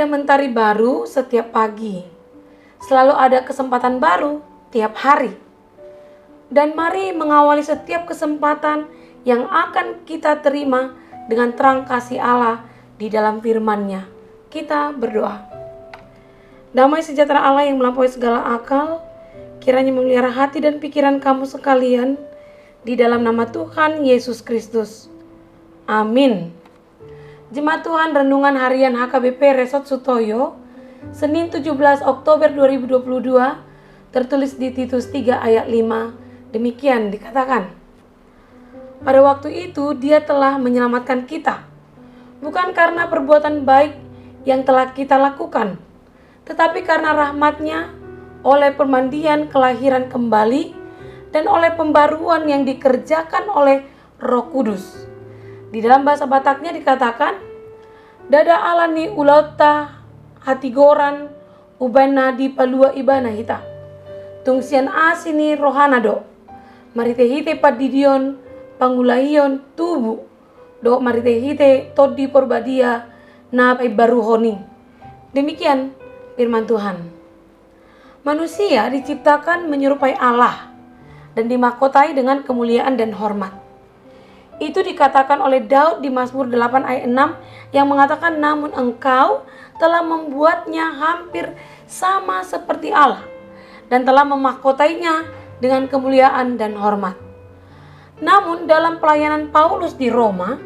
ada mentari baru setiap pagi. Selalu ada kesempatan baru tiap hari. Dan mari mengawali setiap kesempatan yang akan kita terima dengan terang kasih Allah di dalam firman-Nya. Kita berdoa. Damai sejahtera Allah yang melampaui segala akal, kiranya memelihara hati dan pikiran kamu sekalian di dalam nama Tuhan Yesus Kristus. Amin. Jemaat Tuhan, renungan harian HKBP Resort Sutoyo, Senin 17 Oktober 2022, tertulis di Titus 3 ayat 5. Demikian dikatakan, pada waktu itu Dia telah menyelamatkan kita, bukan karena perbuatan baik yang telah kita lakukan, tetapi karena rahmat-Nya, oleh permandian kelahiran kembali dan oleh pembaruan yang dikerjakan oleh Roh Kudus. Di dalam bahasa Bataknya dikatakan, dada alani ulauta hatigoran ubana di palua ibana hita. Tungsian asini rohanado. Marite hite padidion pangulahion tubu. Do marite hite todi porbadia na baru honing. Demikian firman Tuhan. Manusia diciptakan menyerupai Allah dan dimahkotai dengan kemuliaan dan hormat. Itu dikatakan oleh Daud di Mazmur 8 ayat 6 yang mengatakan, namun engkau telah membuatnya hampir sama seperti Allah dan telah memahkotainya dengan kemuliaan dan hormat. Namun dalam pelayanan Paulus di Roma,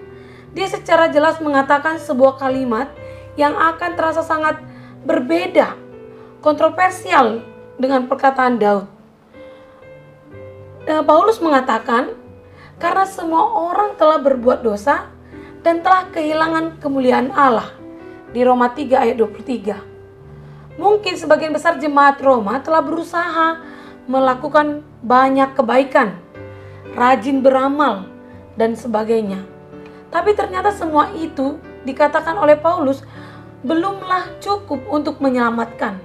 dia secara jelas mengatakan sebuah kalimat yang akan terasa sangat berbeda, kontroversial dengan perkataan Daud. Paulus mengatakan, karena semua orang telah berbuat dosa dan telah kehilangan kemuliaan Allah. Di Roma 3 ayat 23. Mungkin sebagian besar jemaat Roma telah berusaha melakukan banyak kebaikan, rajin beramal, dan sebagainya. Tapi ternyata semua itu dikatakan oleh Paulus belumlah cukup untuk menyelamatkan,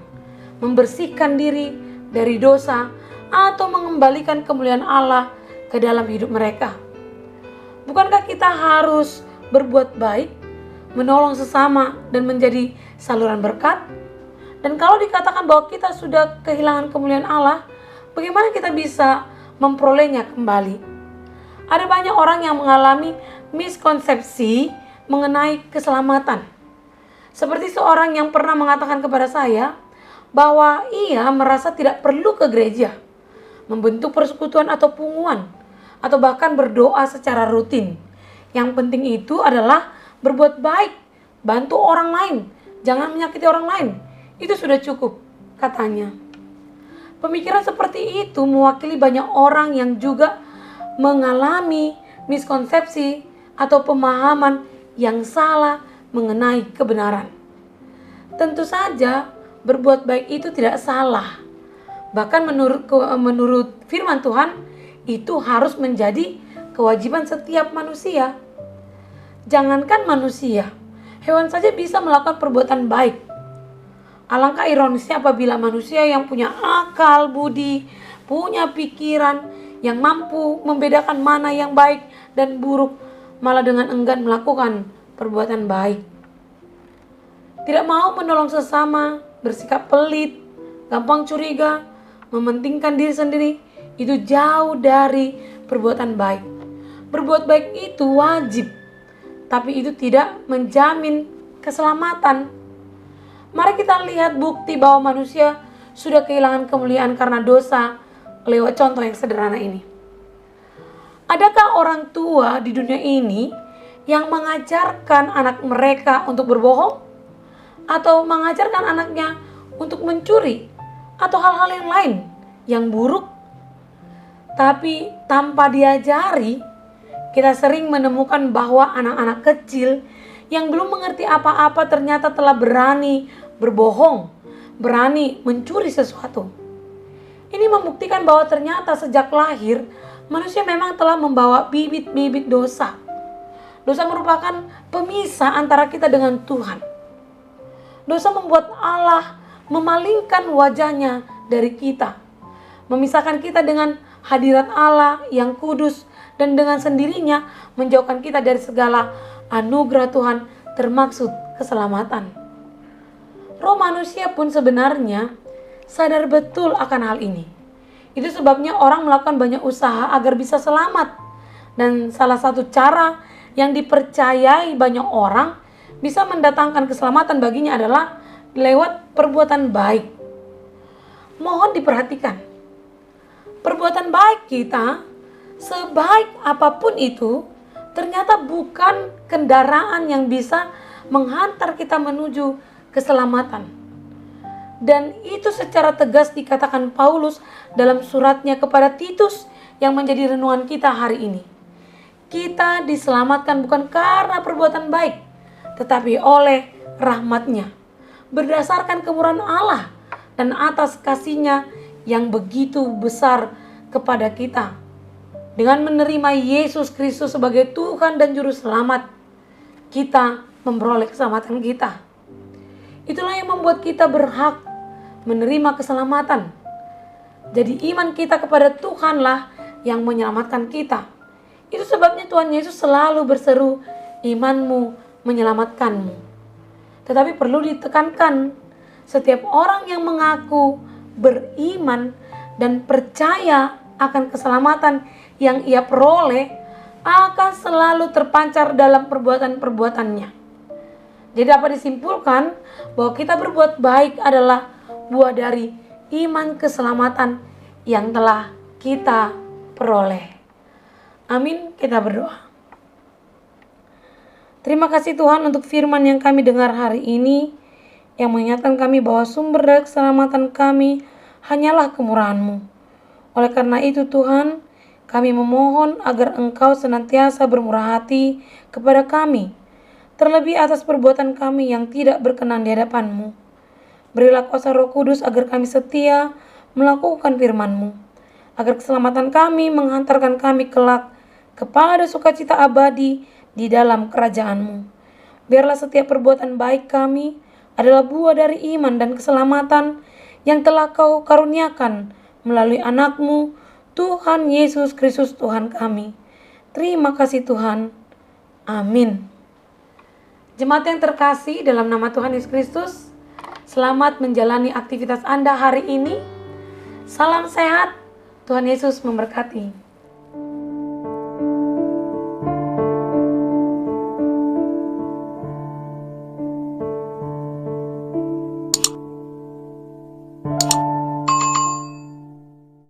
membersihkan diri dari dosa, atau mengembalikan kemuliaan Allah ke dalam hidup mereka. Bukankah kita harus berbuat baik, menolong sesama, dan menjadi saluran berkat? Dan kalau dikatakan bahwa kita sudah kehilangan kemuliaan Allah, bagaimana kita bisa memperolehnya kembali? Ada banyak orang yang mengalami miskonsepsi mengenai keselamatan. Seperti seorang yang pernah mengatakan kepada saya bahwa ia merasa tidak perlu ke gereja, membentuk persekutuan atau punguan, atau bahkan berdoa secara rutin. Yang penting itu adalah berbuat baik, bantu orang lain, jangan menyakiti orang lain. Itu sudah cukup, katanya. Pemikiran seperti itu mewakili banyak orang yang juga mengalami miskonsepsi atau pemahaman yang salah mengenai kebenaran. Tentu saja berbuat baik itu tidak salah. Bahkan menurut firman Tuhan, itu harus menjadi kewajiban setiap manusia. Jangankan manusia, hewan saja bisa melakukan perbuatan baik. Alangkah ironisnya apabila manusia yang punya akal, budi, punya pikiran, yang mampu membedakan mana yang baik dan buruk, malah dengan enggan melakukan perbuatan baik. Tidak mau menolong sesama, bersikap pelit, gampang curiga, mementingkan diri sendiri, itu jauh dari perbuatan baik. Berbuat baik itu wajib, tapi itu tidak menjamin keselamatan. Mari kita lihat bukti bahwa manusia sudah kehilangan kemuliaan karena dosa lewat contoh yang sederhana ini. Adakah orang tua di dunia ini yang mengajarkan anak mereka untuk berbohong? Atau mengajarkan anaknya untuk mencuri? Atau hal-hal yang lain yang buruk? Tapi tanpa diajari, kita sering menemukan bahwa anak-anak kecil yang belum mengerti apa-apa ternyata telah berani berbohong, berani mencuri sesuatu. Ini membuktikan bahwa ternyata sejak lahir, manusia memang telah membawa bibit-bibit dosa. Dosa merupakan pemisah antara kita dengan Tuhan. Dosa membuat Allah memalingkan wajahnya dari kita, memisahkan kita dengan hadirat Allah yang kudus, dan dengan sendirinya menjauhkan kita dari segala anugerah Tuhan, termaksud keselamatan. Roh manusia pun sebenarnya sadar betul akan hal ini. Itu sebabnya orang melakukan banyak usaha agar bisa selamat. Dan salah satu cara yang dipercayai banyak orang bisa mendatangkan keselamatan baginya adalah lewat perbuatan baik. Mohon diperhatikan, perbuatan baik kita, sebaik apapun itu, ternyata bukan kendaraan yang bisa menghantar kita menuju keselamatan. Dan itu secara tegas dikatakan Paulus dalam suratnya kepada Titus yang menjadi renungan kita hari ini. Kita diselamatkan bukan karena perbuatan baik, tetapi oleh rahmat-Nya, berdasarkan kemurahan Allah dan atas kasih-Nya yang begitu besar kepada kita. Dengan menerima Yesus Kristus sebagai Tuhan dan Juru Selamat, kita memperoleh keselamatan kita. Itulah yang membuat kita berhak menerima keselamatan. Jadi iman kita kepada Tuhanlah yang menyelamatkan kita. Itu sebabnya Tuhan Yesus selalu berseru, imanmu menyelamatkanmu. Tetapi perlu ditekankan, setiap orang yang mengaku beriman dan percaya akan keselamatan yang ia peroleh akan selalu terpancar dalam perbuatan-perbuatannya. Jadi dapat disimpulkan bahwa kita berbuat baik adalah buah dari iman keselamatan yang telah kita peroleh. Amin, kita berdoa. Terima kasih Tuhan untuk firman yang kami dengar hari ini, yang mengingatkan kami bahwa sumber dari keselamatan kami hanyalah kemurahan-Mu. Oleh karena itu Tuhan, kami memohon agar Engkau senantiasa bermurah hati kepada kami, terlebih atas perbuatan kami yang tidak berkenan di hadapan-Mu. Berilah kuasa Roh Kudus agar kami setia melakukan firman-Mu, agar keselamatan kami menghantarkan kami kelak kepada sukacita abadi di dalam kerajaan-Mu. Biarlah setiap perbuatan baik kami adalah buah dari iman dan keselamatan yang telah Kau karuniakan melalui anak-Mu, Tuhan Yesus Kristus Tuhan kami. Terima kasih Tuhan. Amin. Jemaat yang terkasih dalam nama Tuhan Yesus Kristus, selamat menjalani aktivitas Anda hari ini. Salam sehat, Tuhan Yesus memberkati.